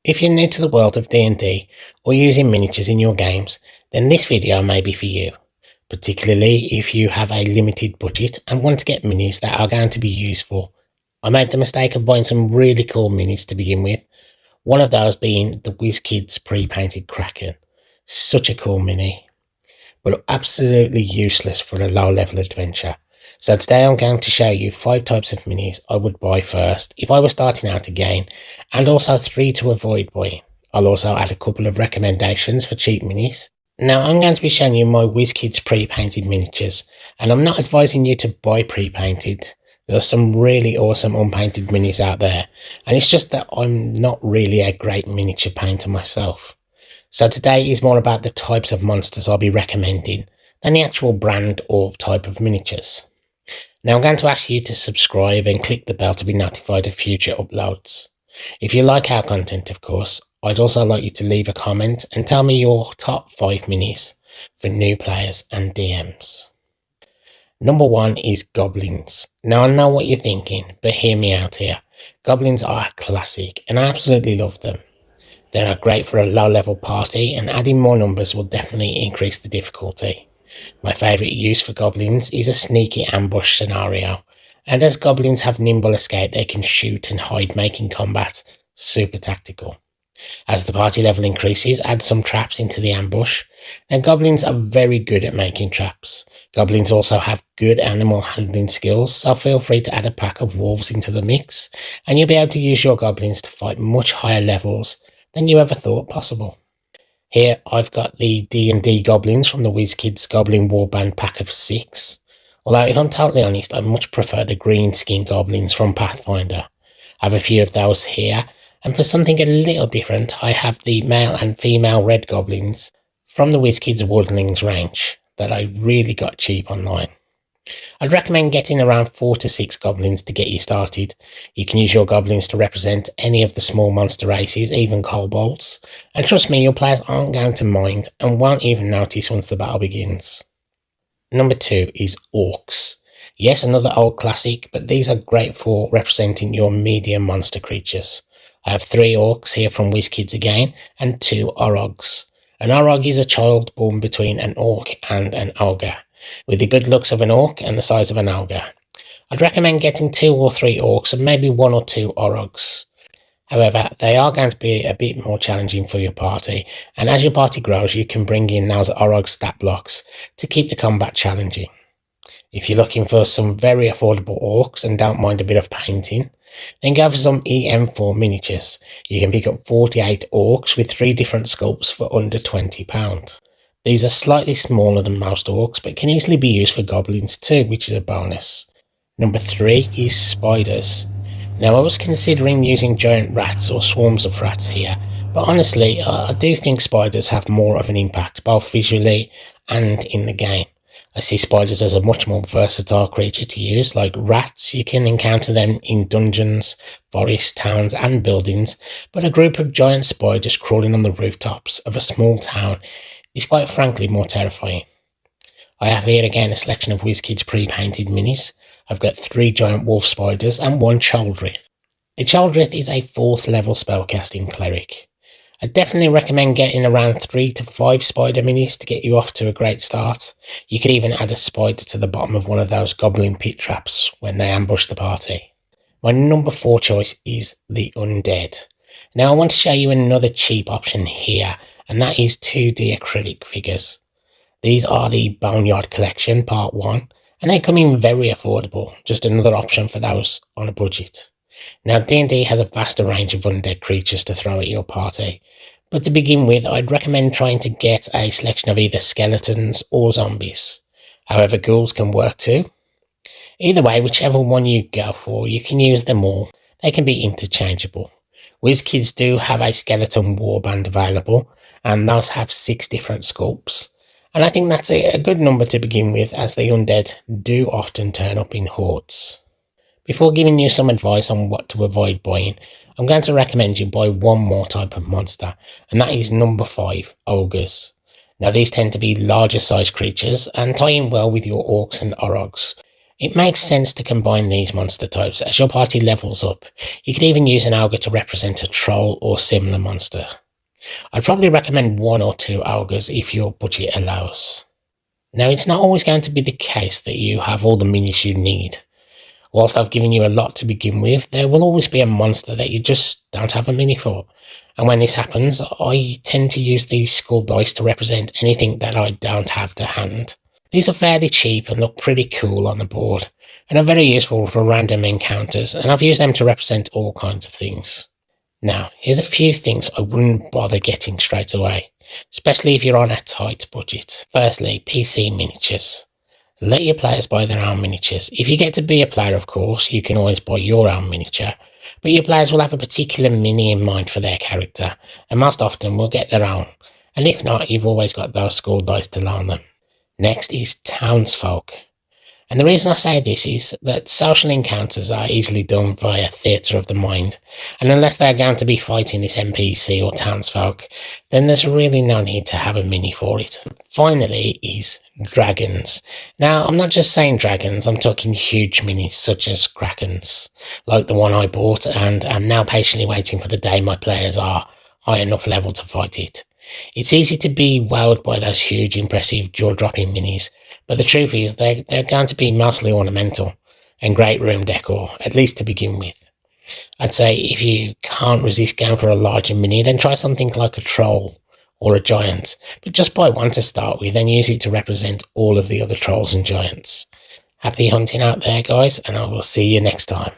If you're new to the world of D&D or using miniatures in your games, then this video may be for you, particularly if you have a limited budget and want to get minis that are going to be useful. I made the mistake of buying some really cool minis to begin with, one of those being the WizKids pre-painted Kraken. Such a cool mini, but absolutely useless for a low level adventure. So today I'm going to show you 5 types of minis I would buy first if I was starting out again, and also 3 to avoid buying. I'll also add a couple of recommendations for cheap minis. Now I'm going to be showing you my WizKids pre-painted miniatures, and I'm not advising you to buy pre-painted. There are some really awesome unpainted minis out there, and it's just that I'm not really a great miniature painter myself. So today is more about the types of monsters I'll be recommending than the actual brand or type of miniatures. Now I'm going to ask you to subscribe and click the bell to be notified of future uploads. If you like our content, of course, I'd also like you to leave a comment and tell me your top 5 minis for new players and DMs. Number 1 is Goblins. Now I know what you're thinking, but hear me out here. Goblins are a classic and I absolutely love them. They are great for a low level party, and adding more numbers will definitely increase the difficulty. My favourite use for goblins is a sneaky ambush scenario, and as goblins have nimble escape, they can shoot and hide, making combat super tactical. As the party level increases, add some traps into the ambush. Now goblins are very good at making traps. Goblins also have good animal handling skills, so feel free to add a pack of wolves into the mix, and you'll be able to use your goblins to fight much higher levels than you ever thought possible. Here I've got the D&D goblins from the WizKids Goblin Warband pack of 6. Although if I'm totally honest, I much prefer the green skin goblins from Pathfinder. I have a few of those here, and for something a little different, I have the male and female red goblins from the WizKids Woodlings range that I really got cheap online. I'd recommend getting around 4 to 6 goblins to get you started. You can use your goblins to represent any of the small monster races, even kobolds, and trust me, your players aren't going to mind and won't even notice once the battle begins. Number 2 is Orcs. Yes, another old classic, but these are great for representing your medium monster creatures. I have 3 Orcs here from WizKids again, and 2 Orcs. An Orc is a child born between an Orc and an Ogre, with the good looks of an Orc and the size of an Ogre. I'd recommend getting 2 or 3 Orcs and maybe 1 or 2 Orcs. However, they are going to be a bit more challenging for your party, and as your party grows you can bring in those Orc stat blocks to keep the combat challenging. If you're looking for some very affordable Orcs and don't mind a bit of painting, then go for some EM4 miniatures. You can pick up 48 Orcs with 3 different sculpts for under £20. These are slightly smaller than most Orcs, but can easily be used for goblins too, which is a bonus. Number 3 is spiders. Now I was considering using giant rats or swarms of rats here, but honestly I do think spiders have more of an impact both visually and in the game. I see spiders as a much more versatile creature to use. Like rats, you can encounter them in dungeons, forests, towns and buildings, but a group of giant spiders crawling on the rooftops of a small town is quite frankly more terrifying. I have here again a selection of WizKids pre-painted minis. I've got 3 giant wolf spiders and 1 Chaldrith. A Chaldrith is a 4th level spellcasting cleric. I definitely recommend getting around 3 to 5 spider minis to get you off to a great start. You could even add a spider to the bottom of one of those goblin pit traps when they ambush the party. My number 4 choice is the Undead. Now I want to show you another cheap option here, and that is 2D acrylic figures. These are the Boneyard Collection Part 1, and they come in very affordable, just another option for those on a budget. Now D&D has a vaster range of undead creatures to throw at your party, but to begin with I'd recommend trying to get a selection of either skeletons or zombies. However, ghouls can work too. Either way, whichever one you go for, you can use them all. They can be interchangeable. WizKids do have a skeleton warband available, and those have 6 different sculpts. And I think that's a good number to begin with, as the undead do often turn up in hordes. Before giving you some advice on what to avoid buying, I'm going to recommend you buy one more type of monster, and that is number 5, Ogres. Now these tend to be larger sized creatures and tie in well with your Orcs and Orcs. It makes sense to combine these monster types as your party levels up. You could even use an ogre to represent a troll or similar monster. I'd probably recommend 1 or 2 ogres if your budget allows. Now, it's not always going to be the case that you have all the minis you need. Whilst I've given you a lot to begin with, there will always be a monster that you just don't have a mini for. And when this happens, I tend to use these skull dice to represent anything that I don't have to hand. These are fairly cheap and look pretty cool on the board, and are very useful for random encounters, and I've used them to represent all kinds of things. Now, here's a few things I wouldn't bother getting straight away, especially if you're on a tight budget. Firstly, PC miniatures. Let your players buy their own miniatures. If you get to be a player, of course, you can always buy your own miniature, but your players will have a particular mini in mind for their character, and most often will get their own, and if not, you've always got those skull dice to loan them. Next is townsfolk. And the reason I say this is that social encounters are easily done via theatre of the mind, and unless they're going to be fighting this NPC or townsfolk, then there's really no need to have a mini for it. Finally is dragons. Now, I'm not just saying dragons, I'm talking huge minis such as krakens, like the one I bought, and I'm now patiently waiting for the day my players are high enough level to fight it. It's easy to be wowed by those huge, impressive, jaw-dropping minis, but the truth is they're going to be mostly ornamental and great room decor, at least to begin with. I'd say if you can't resist going for a larger mini, then try something like a troll or a giant, but just buy one to start with and use it to represent all of the other trolls and giants. Happy hunting out there, guys, and I will see you next time.